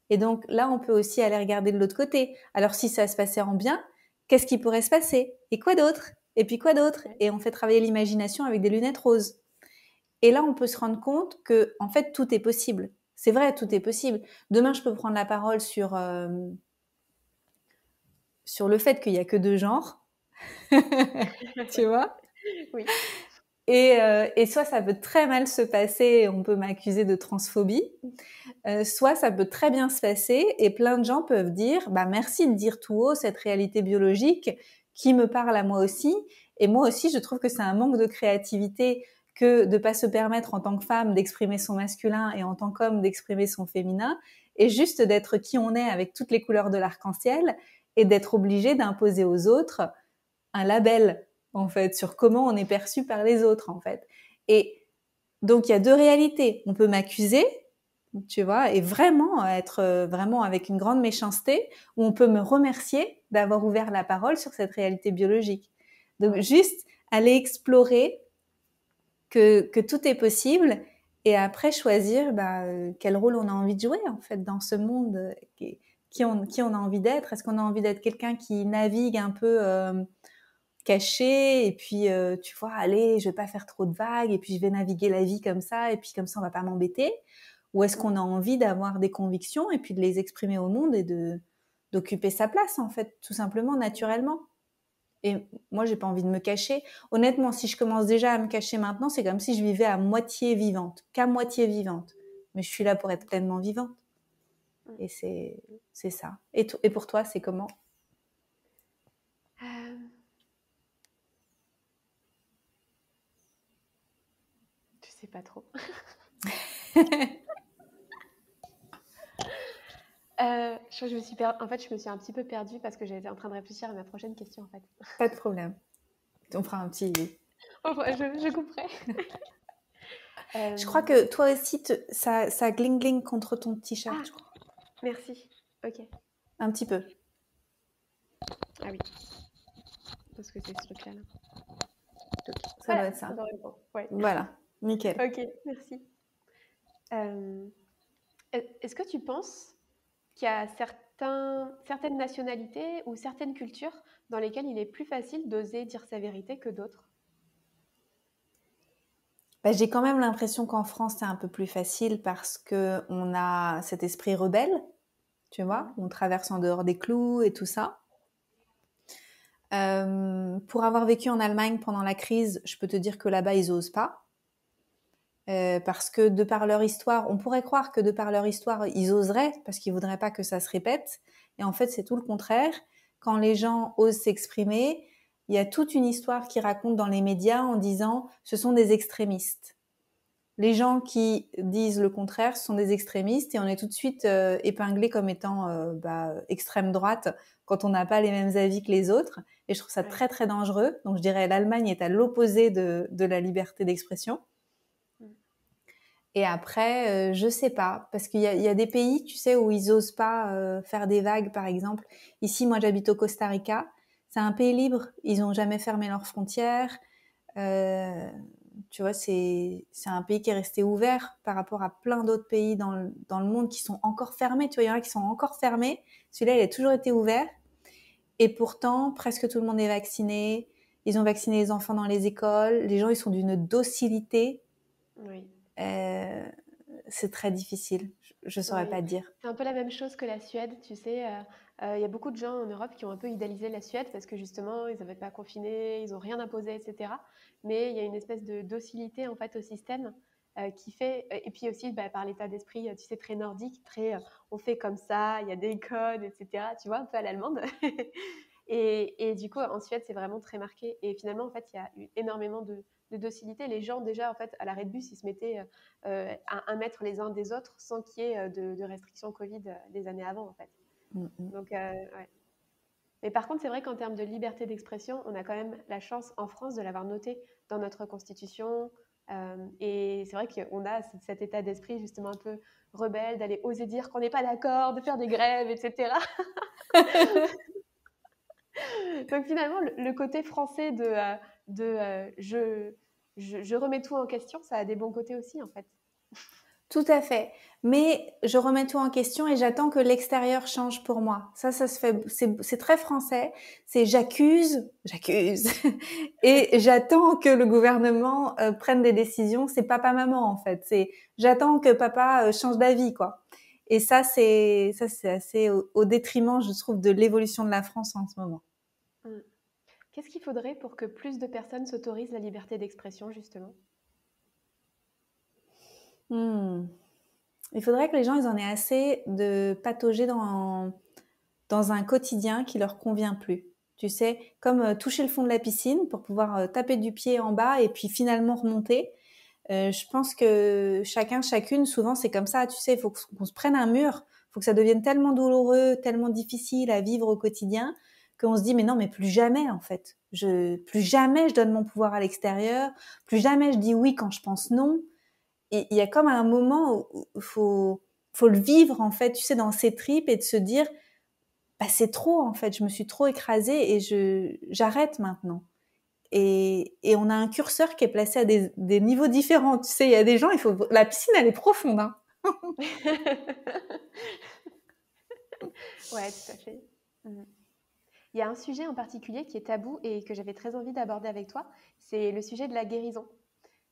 Et donc là, on peut aussi aller regarder de l'autre côté. Alors si ça se passait en bien, Qu'est-ce qui pourrait se passer? Et quoi d'autre? Et puis quoi d'autre? Et on fait travailler l'imagination avec des lunettes roses. Et là, on peut se rendre compte que, en fait, tout est possible. C'est vrai, tout est possible. Demain, je peux prendre la parole sur le fait qu'il y a que 2 genres. Tu vois? Oui. Et soit ça peut très mal se passer et on peut m'accuser de transphobie, soit ça peut très bien se passer et plein de gens peuvent dire bah merci de dire tout haut cette réalité biologique qui me parle à moi aussi. Et moi aussi, je trouve que c'est un manque de créativité que de pas se permettre en tant que femme d'exprimer son masculin et en tant qu'homme d'exprimer son féminin, et juste d'être qui on est avec toutes les couleurs de l'arc-en-ciel et d'être obligé d'imposer aux autres un label, en fait, sur comment on est perçu par les autres, en fait. Et donc, il y a 2 réalités. On peut m'accuser, tu vois, et vraiment être vraiment avec une grande méchanceté, ou on peut me remercier d'avoir ouvert la parole sur cette réalité biologique. Donc, juste aller explorer que tout est possible et après choisir quel rôle on a envie de jouer, en fait, dans ce monde, qui on a envie d'être. Est-ce qu'on a envie d'être quelqu'un qui navigue un peu caché et puis tu vois, allez, je vais pas faire trop de vagues et puis je vais naviguer la vie comme ça et puis comme ça on va pas m'embêter, ou est-ce qu'on a envie d'avoir des convictions et puis de les exprimer au monde et d'occuper sa place, en fait, tout simplement, naturellement. Et moi, j'ai pas envie de me cacher. Honnêtement, si je commence déjà à me cacher maintenant, c'est comme si je vivais à moitié vivante, qu'à moitié vivante. Mais je suis là pour être pleinement vivante. Et c'est ça. Et pour toi, c'est comment? Je sais pas trop. Je me suis en fait, je me suis un petit peu perdue parce que j'étais en train de réfléchir à ma prochaine question, en fait. Pas de problème. On fera un petit... Je couperai. Je crois que toi aussi, ça gling-gling contre ton t-shirt, je crois. Merci. Ok. Un petit peu. Ah oui. Parce que c'est ce truc-là. Ça doit être ça. Ouais. Voilà, nickel. Ok, merci. Est-ce que tu penses qu'il y a certaines nationalités ou certaines cultures dans lesquelles il est plus facile d'oser dire sa vérité que d'autres? J'ai quand même l'impression qu'en France, c'est un peu plus facile parce qu'on a cet esprit rebelle, tu vois, on traverse en dehors des clous et tout ça. Pour avoir vécu en Allemagne pendant la crise, je peux te dire que là-bas, ils osent pas. Parce que de par leur histoire, on pourrait croire que de par leur histoire, ils oseraient parce qu'ils voudraient pas que ça se répète. Et en fait, c'est tout le contraire. Quand les gens osent s'exprimer, il y a toute une histoire qui raconte dans les médias en disant ce sont des extrémistes. Les gens qui disent le contraire sont des extrémistes et on est tout de suite épinglé comme étant extrême droite quand on n'a pas les mêmes avis que les autres. Et je trouve ça très très dangereux. Donc je dirais l'Allemagne est à l'opposé de la liberté d'expression. Et après, je sais pas, parce qu'il y a des pays, tu sais, où ils osent pas faire des vagues, par exemple. Ici, moi, j'habite au Costa Rica. C'est un pays libre. Ils ont jamais fermé leurs frontières. Tu vois, c'est un pays qui est resté ouvert par rapport à plein d'autres pays dans le monde qui sont encore fermés. Tu vois, il y en a qui sont encore fermés. Celui-là, il a toujours été ouvert. Et pourtant, presque tout le monde est vacciné. Ils ont vacciné les enfants dans les écoles. Les gens, ils sont d'une docilité. Oui. C'est très difficile. Je saurais pas dire. C'est un peu la même chose que la Suède, tu sais. Il y a beaucoup de gens en Europe qui ont un peu idéalisé la Suède parce que justement, ils n'avaient pas confiné, ils n'ont rien imposé, etc. Mais il y a une espèce de docilité en fait au système qui fait, et puis aussi par l'état d'esprit, tu sais, très nordique, très on fait comme ça, il y a des codes, etc. Tu vois, un peu à l'allemande. Et du coup, en Suède, c'est vraiment très marqué. Et finalement, en fait, il y a eu énormément de docilité. Les gens, déjà, en fait, à l'arrêt de bus, ils se mettaient à 1 mètre les uns des autres sans qu'il y ait de restrictions Covid des années avant, en fait. Donc, ouais. Mais par contre, c'est vrai qu'en termes de liberté d'expression, on a quand même la chance en France de l'avoir noté dans notre Constitution. Et c'est vrai qu'on a cet état d'esprit justement un peu rebelle, d'aller oser dire qu'on n'est pas d'accord, de faire des grèves, etc. Donc finalement, le côté français je remets tout en question, ça a des bons côtés aussi, en fait. Tout à fait. mais je remets tout en question et j'attends que l'extérieur change pour moi. Ça se fait, c'est très français. C'est j'accuse et j'attends que le gouvernement prenne des décisions. C'est papa-maman en fait. C'est j'attends que papa change d'avis quoi. Et ça c'est assez au détriment, je trouve, de l'évolution de la France en ce moment. Mm. Qu'est-ce qu'il faudrait pour que plus de personnes s'autorisent la liberté d'expression, justement? Hmm. Il faudrait que les gens ils en aient assez de patauger dans un quotidien qui leur convient plus. Tu sais, comme toucher le fond de la piscine pour pouvoir taper du pied en bas et puis finalement remonter. Je pense que chacun, chacune, souvent c'est comme ça. Tu sais, il faut qu'on se prenne un mur, il faut que ça devienne tellement douloureux, tellement difficile à vivre au quotidien qu'on se dit mais non, mais plus jamais en fait. Plus jamais je donne mon pouvoir à l'extérieur, plus jamais je dis oui quand je pense non. Et il y a comme un moment où faut le vivre en fait, tu sais, dans ses tripes et de se dire bah c'est trop en fait, je me suis trop écrasée et j'arrête maintenant. Et on a un curseur qui est placé à des niveaux différents. Tu sais, il y a des gens, la piscine elle est profonde. Hein. Ouais, tout à fait. Mm. Il y a un sujet en particulier qui est tabou et que j'avais très envie d'aborder avec toi, c'est le sujet de la guérison.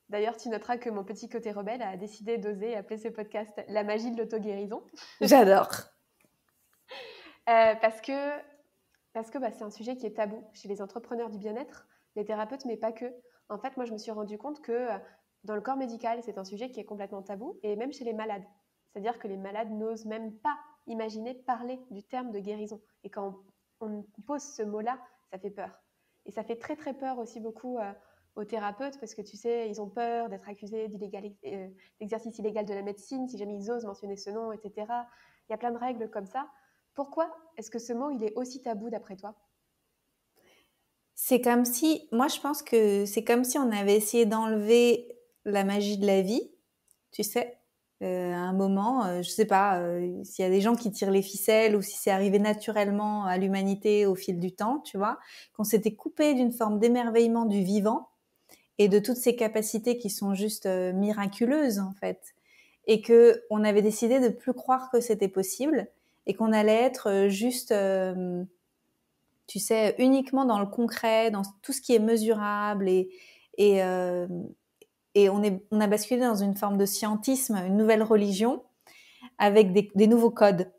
D'ailleurs, tu noteras que mon petit côté rebelle a décidé d'oser appeler ce podcast La magie de l'auto-guérison. J'adore. Parce que, bah, c'est un sujet qui est tabou chez les entrepreneurs du bien-être, les thérapeutes, mais pas que. En fait, moi, je me suis rendu compte que dans le corps médical, c'est un sujet qui est complètement tabou, et même chez les malades. C'est-à-dire que les malades n'osent même pas imaginer parler du terme de guérison. Et quand on pose ce mot-là, ça fait peur. Et ça fait très, très peur aussi beaucoup aux thérapeutes, parce que tu sais, ils ont peur d'être accusés d'exercice illégal de la médecine, si jamais ils osent mentionner ce nom, etc. Il y a plein de règles comme ça. Pourquoi est-ce que ce mot, il est aussi tabou d'après toi? C'est comme si, moi je pense que c'est comme si on avait essayé d'enlever la magie de la vie, tu sais. À un moment, je sais pas s'il y a des gens qui tirent les ficelles ou si c'est arrivé naturellement à l'humanité au fil du temps, tu vois, qu'on s'était coupé d'une forme d'émerveillement du vivant et de toutes ces capacités qui sont juste miraculeuses en fait, et que on avait décidé de plus croire que c'était possible et qu'on allait être juste tu sais, uniquement dans le concret, dans tout ce qui est mesurable et, euh, et on a basculé dans une forme de scientisme, une nouvelle religion avec des nouveaux codes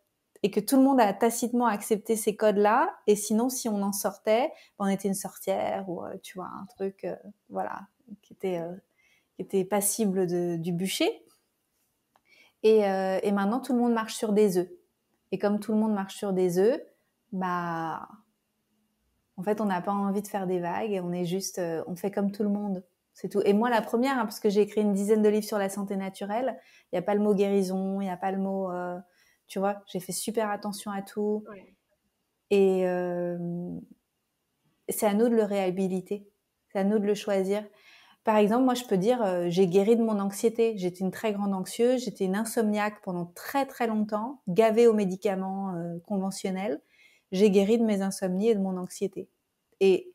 et que tout le monde a tacitement accepté ces codes-là et sinon si on en sortait, on était une sorcière ou tu vois un truc voilà qui était passible du bûcher et maintenant tout le monde marche sur des œufs et comme tout le monde marche sur des œufs, bah en fait, on n'a pas envie de faire des vagues et on est juste, on fait comme tout le monde. C'est tout. Et moi, la première, hein, parce que j'ai écrit une dizaine de livres sur la santé naturelle, il n'y a pas le mot guérison, il n'y a pas le mot, tu vois, j'ai fait super attention à tout. Ouais. Et c'est à nous de le réhabiliter. C'est à nous de le choisir. Par exemple, moi, je peux dire, j'ai guéri de mon anxiété. J'étais une très grande anxieuse, j'étais une insomniaque pendant très très longtemps, gavée aux médicaments conventionnels. J'ai guéri de mes insomnies et de mon anxiété. Et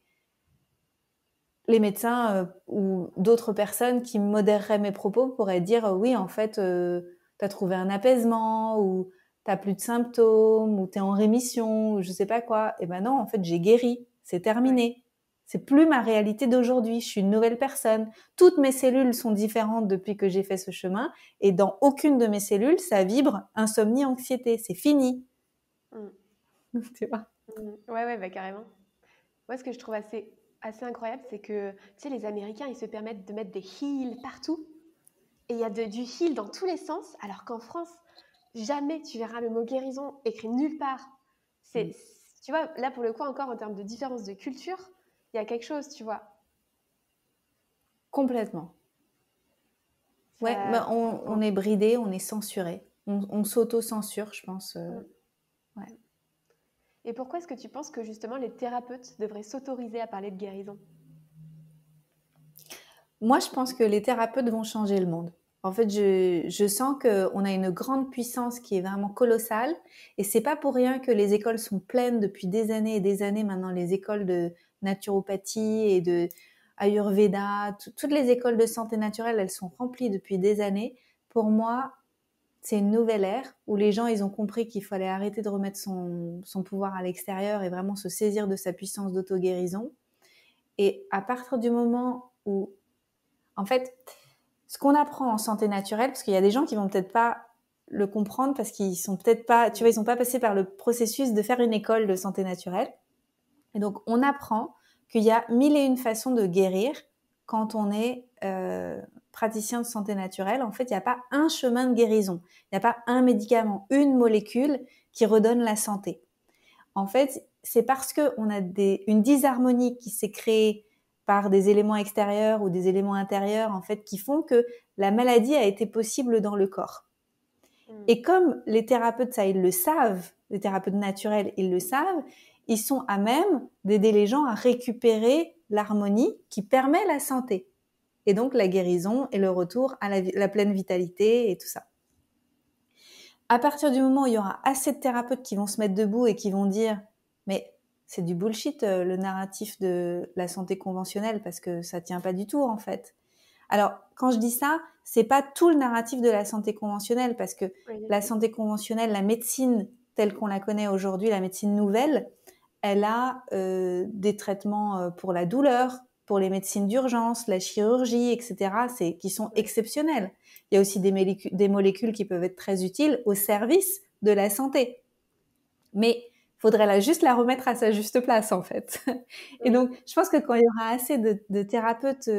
les médecins ou d'autres personnes qui modéreraient mes propos pourraient dire oui, en fait, tu as trouvé un apaisement ou tu plus de symptômes ou tu es en rémission ou je sais pas quoi. Et ben non, en fait, j'ai guéri. C'est Ouais. terminé. C'est plus ma réalité d'aujourd'hui. Je suis une nouvelle personne. Toutes mes cellules sont différentes depuis que j'ai fait ce chemin et dans aucune de mes cellules, ça vibre insomnie, anxiété. C'est fini. Mm. Tu vois. Mm. Ouais, ouais, bah, carrément. Moi, ce que je trouve assez incroyable, c'est que, tu sais, les Américains, ils se permettent de mettre des heals partout. Et il y a du heal dans tous les sens, alors qu'en France, jamais tu verras le mot guérison écrit nulle part. Tu vois, là, pour le coup, encore en termes de différence de culture, il y a quelque chose, tu vois. Complètement. Ouais, Ça, bah on est bridé, on est censuré. On s'auto-censure, je pense. mm. Ouais. Et pourquoi est-ce que tu penses que justement les thérapeutes devraient s'autoriser à parler de guérison? Moi, je pense que les thérapeutes vont changer le monde. En fait, je sens qu'on a une grande puissance qui est vraiment colossale. Et c'est pas pour rien que les écoles sont pleines depuis des années et des années maintenant, les écoles de naturopathie et de Ayurveda, toutes les écoles de santé naturelle, elles sont remplies depuis des années. Pour moi, c'est une nouvelle ère où les gens, ils ont compris qu'il fallait arrêter de remettre son pouvoir à l'extérieur et vraiment se saisir de sa puissance d'auto-guérison. Et à partir du moment où, en fait, ce qu'on apprend en santé naturelle, parce qu'il y a des gens qui vont peut-être pas le comprendre parce qu'ils sont peut-être pas, tu vois, ils sont pas passés par le processus de faire une école de santé naturelle. Et donc, on apprend qu'il y a 1001 façons de guérir quand on est praticien de santé naturelle. En fait, il n'y a pas un chemin de guérison. Il n'y a pas un médicament, une molécule qui redonne la santé. En fait, c'est parce qu'on a une disharmonie qui s'est créée par des éléments extérieurs ou des éléments intérieurs, en fait, qui font que la maladie a été possible dans le corps. Et comme les thérapeutes, ça, ils le savent, les thérapeutes naturels, ils le savent, ils sont à même d'aider les gens à récupérer l'harmonie qui permet la santé. Et donc la guérison et le retour à la pleine vitalité et tout ça. À partir du moment où il y aura assez de thérapeutes qui vont se mettre debout et qui vont dire « mais c'est du bullshit le narratif de la santé conventionnelle parce que ça tient pas du tout en fait ». Alors, quand je dis ça, c'est pas tout le narratif de la santé conventionnelle parce que la santé conventionnelle, la médecine telle qu'on la connaît aujourd'hui, la médecine nouvelle, elle a des traitements pour la douleur, pour les médecines d'urgence, la chirurgie, etc., qui sont exceptionnels. Il y a aussi des molécules qui peuvent être très utiles au service de la santé. Mais faudrait juste la remettre à sa juste place, en fait. Et donc, je pense que quand il y aura assez de thérapeutes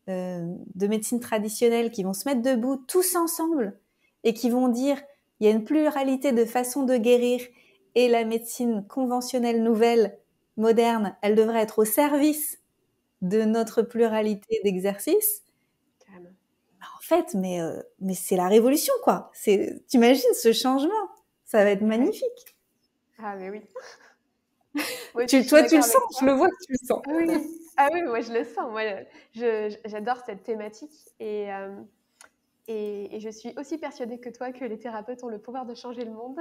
de médecine traditionnelle qui vont se mettre debout tous ensemble et qui vont dire il y a une pluralité de façons de guérir et la médecine conventionnelle nouvelle, moderne, elle devrait être au service de notre pluralité d'exercices. En fait, mais c'est la révolution, quoi. T'imagines ce changement? Ça va être magnifique. Ah, mais oui. Toi, tu le sens, je le vois que tu le sens. Oui. Ah oui, moi je le sens. Moi, j'adore cette thématique et je suis aussi persuadée que toi que les thérapeutes ont le pouvoir de changer le monde.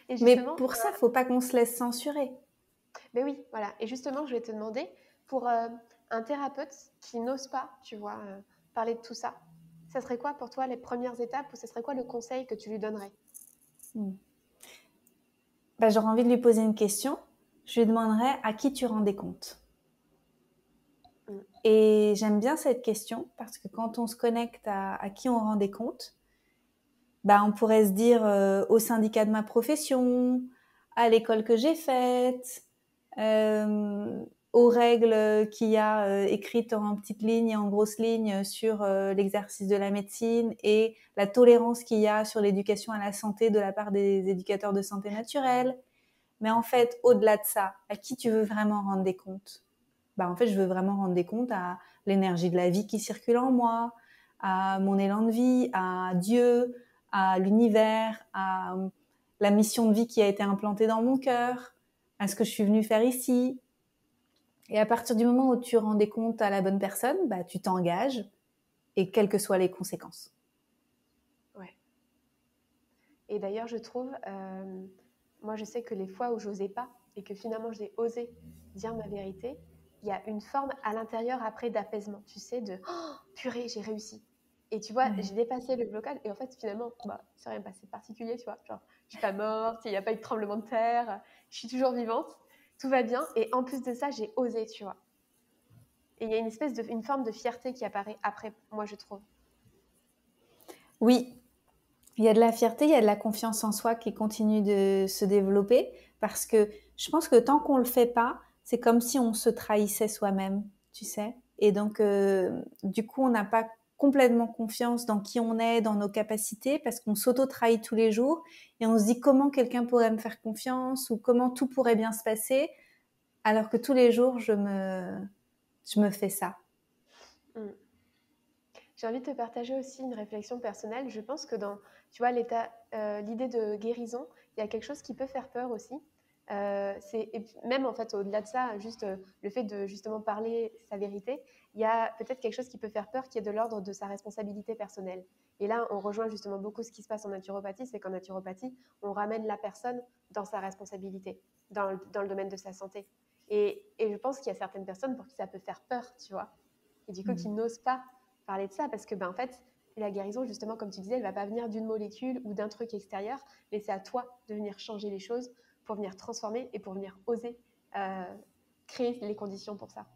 Et mais pour ça, faut pas qu'on se laisse censurer. Mais oui, voilà. Et justement, je vais te demander, pour un thérapeute qui n'ose pas, tu vois, parler de tout ça, ça serait quoi pour toi les premières étapes ou ça serait quoi le conseil que tu lui donnerais? J'aurais envie de lui poser une question. Je lui demanderais à qui tu rendais compte. Et j'aime bien cette question parce que quand on se connecte à qui on rendait compte, on pourrait se dire au syndicat de ma profession, à l'école que j'ai faite, aux règles qu'il y a écrites en petites lignes et en grosses lignes sur l'exercice de la médecine et la tolérance qu'il y a sur l'éducation à la santé de la part des éducateurs de santé naturelle. Mais en fait, au-delà de ça, à qui tu veux vraiment rendre des comptes? En fait, je veux vraiment rendre des comptes à l'énergie de la vie qui circule en moi, à mon élan de vie, à Dieu, à l'univers, à la mission de vie qui a été implantée dans mon cœur, à ce que je suis venue faire ici. Et à partir du moment où tu rends des comptes à la bonne personne, tu t'engages, et quelles que soient les conséquences. Ouais. Et d'ailleurs, je trouve, moi je sais que les fois où j'osais pas et que finalement j'ai osé dire ma vérité, il y a une forme à l'intérieur après d'apaisement, tu sais, de oh, purée, j'ai réussi. Et tu vois, j'ai dépassé le blocage et en fait, finalement, c'est rien passé de particulier, tu vois. Genre, je suis pas morte, il n'y a pas eu de tremblement de terre, je suis toujours vivante, tout va bien. Et en plus de ça, j'ai osé, tu vois. Et il y a une forme de fierté qui apparaît après, moi, je trouve. Oui, il y a de la fierté, il y a de la confiance en soi qui continue de se développer parce que je pense que tant qu'on le fait pas, c'est comme si on se trahissait soi-même, tu sais. Et donc, du coup, on n'a pas complètement confiance dans qui on est, dans nos capacités, parce qu'on s'auto-trahit tous les jours et on se dit comment quelqu'un pourrait me faire confiance ou comment tout pourrait bien se passer, alors que tous les jours, je me fais ça. J'ai envie de te partager aussi une réflexion personnelle. Je pense que dans, tu vois, l'idée de guérison, il y a quelque chose qui peut faire peur aussi. Et même en fait, au-delà de ça, juste le fait de justement parler sa vérité, il y a peut-être quelque chose qui peut faire peur qui est de l'ordre de sa responsabilité personnelle. Et là, on rejoint justement beaucoup ce qui se passe en naturopathie, c'est qu'en naturopathie, on ramène la personne dans sa responsabilité, dans le domaine de sa santé. Et je pense qu'il y a certaines personnes pour qui ça peut faire peur, tu vois. Et du coup, qui n'osent pas parler de ça parce que, en fait, Et la guérison, justement, comme tu disais, elle ne va pas venir d'une molécule ou d'un truc extérieur, mais c'est à toi de venir changer les choses pour venir transformer et pour venir oser créer les conditions pour ça.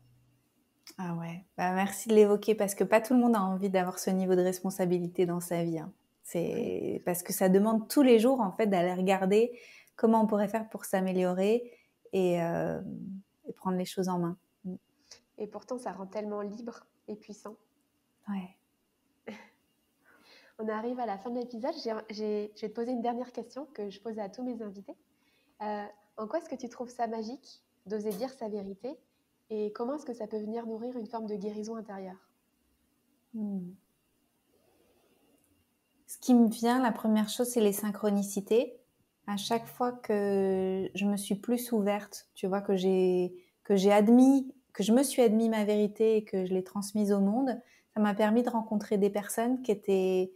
Ah ouais, bah, merci de l'évoquer parce que pas tout le monde a envie d'avoir ce niveau de responsabilité dans sa vie, hein. Oui. C'est parce que ça demande tous les jours en fait d'aller regarder comment on pourrait faire pour s'améliorer et, euh, et prendre les choses en main. Et pourtant, ça rend tellement libre et puissant. Ouais. On arrive à la fin de l'épisode. Je vais te poser une dernière question que je pose à tous mes invités. Euh, En quoi est-ce que tu trouves ça magique d'oser dire sa vérité et comment est-ce que ça peut venir nourrir une forme de guérison intérieure? Hmm. Ce qui me vient, la première chose, c'est les synchronicités. À chaque fois que je me suis plus ouverte, tu vois, que j'ai admis, que je me suis admis ma vérité et que je l'ai transmise au monde, ça m'a permis de rencontrer des personnes qui étaient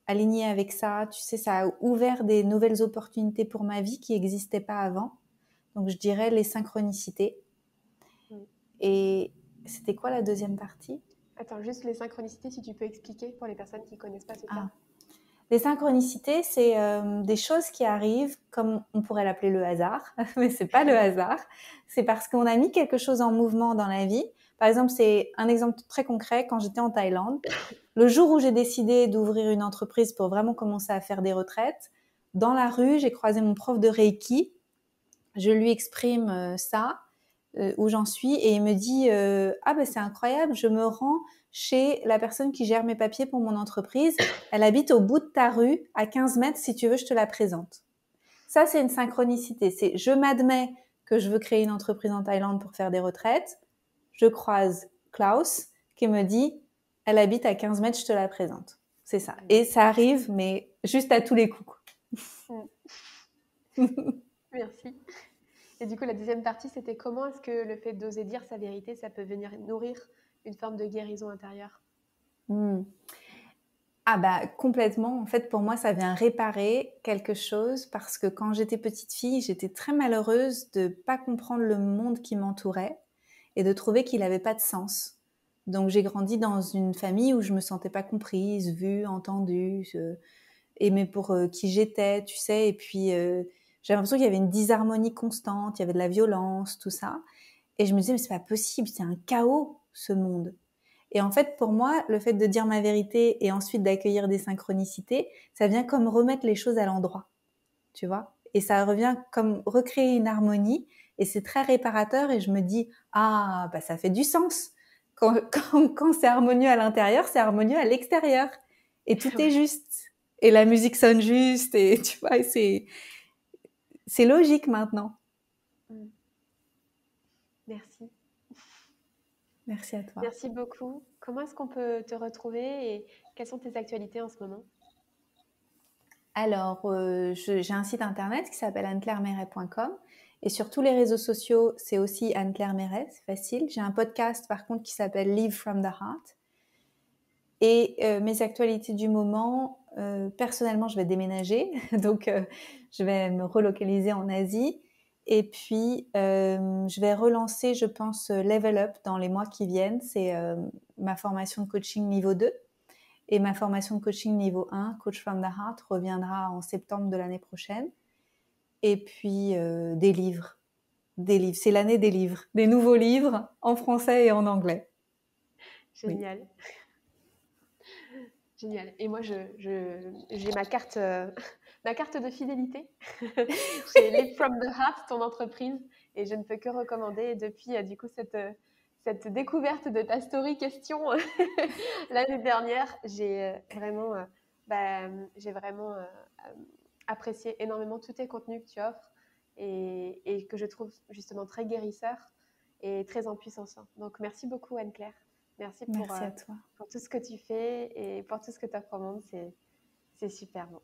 alignées avec ça. Tu sais, ça a ouvert des nouvelles opportunités pour ma vie qui n'existaient pas avant. Donc, je dirais les synchronicités. Mm. Et c'était quoi la deuxième partie? Attends, juste les synchronicités, si tu peux expliquer pour les personnes qui ne connaissent pas ce Ah, terme. les synchronicités, c'est des choses qui arrivent, comme on pourrait l'appeler le hasard, mais c'est pas le hasard. C'est parce qu'on a mis quelque chose en mouvement dans la vie. Par exemple, c'est un exemple très concret. Quand j'étais en Thaïlande, le jour où j'ai décidé d'ouvrir une entreprise pour vraiment commencer à faire des retraites, dans la rue, j'ai croisé mon prof de Reiki. Je lui exprime ça, où j'en suis, et il me dit ah ben c'est incroyable, je me rends chez la personne qui gère mes papiers pour mon entreprise. Elle habite au bout de ta rue, à 15 mètres, si tu veux, je te la présente. Ça, c'est une synchronicité. C'est je m'admets que je veux créer une entreprise en Thaïlande pour faire des retraites. Je croise Klaus qui me dit elle habite à 15 mètres, je te la présente. C'est ça. Et ça arrive, mais juste à tous les coups. Mm. Merci. Et du coup, la deuxième partie, c'était comment est-ce que le fait d'oser dire sa vérité, ça peut venir nourrir une forme de guérison intérieure? Hmm. Ah bah complètement. En fait, pour moi, ça vient réparer quelque chose parce que quand j'étais petite fille, j'étais très malheureuse de pas comprendre le monde qui m'entourait et de trouver qu'il n'avait pas de sens. Donc j'ai grandi dans une famille où je me sentais pas comprise, vue, entendue, aimée pour qui j'étais, tu sais. Et puis j'avais l'impression qu'il y avait une disharmonie constante, il y avait de la violence, tout ça. Et je me disais mais c'est pas possible, c'est un chaos ce monde. Et en fait, pour moi, le fait de dire ma vérité et ensuite d'accueillir des synchronicités, ça vient comme remettre les choses à l'endroit, tu vois. Et ça revient comme recréer une harmonie et c'est très réparateur et je me dis, ah, bah ça fait du sens. Quand c'est harmonieux à l'intérieur, c'est harmonieux à l'extérieur. Et tout est Ouais. juste. Et la musique sonne juste et tu vois, c'est logique maintenant. Mm. Merci. Merci à toi. Merci beaucoup. Comment est-ce qu'on peut te retrouver et quelles sont tes actualités en ce moment? Alors, j'ai un site internet qui s'appelle anneclairemeret.com et sur tous les réseaux sociaux, c'est aussi Anne-Claire Meret, c'est facile. J'ai un podcast par contre qui s'appelle Live from the Heart. Et mes actualités du moment, personnellement, je vais déménager, donc je vais me relocaliser en Asie. Et puis, je vais relancer, je pense, Level Up dans les mois qui viennent. C'est ma formation de coaching niveau 2. Et ma formation de coaching niveau 1, Coach from the Heart, reviendra en septembre de l'année prochaine. Et puis, des livres. Des livres. C'est l'année des livres. Des nouveaux livres en français et en anglais. Oui. Génial. Génial. Et moi, j'ai ma carte de fidélité chez Live from the Heart, ton entreprise, et je ne peux que recommander. Et depuis, du coup, cette découverte de ta story question l'année dernière, j'ai vraiment apprécié énormément tous tes contenus que tu offres et que je trouve justement très guérisseurs et très empuissançants. Donc, merci beaucoup, Anne-Claire. Merci Merci à toi. pour tout ce que tu fais et pour tout ce que tu offres au monde. C'est super bon.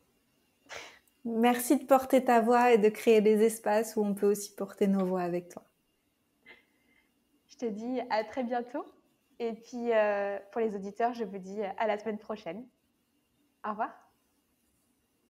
Merci de porter ta voix et de créer des espaces où on peut aussi porter nos voix avec toi. Je te dis à très bientôt. Et puis, pour les auditeurs, je vous dis à la semaine prochaine. Au revoir.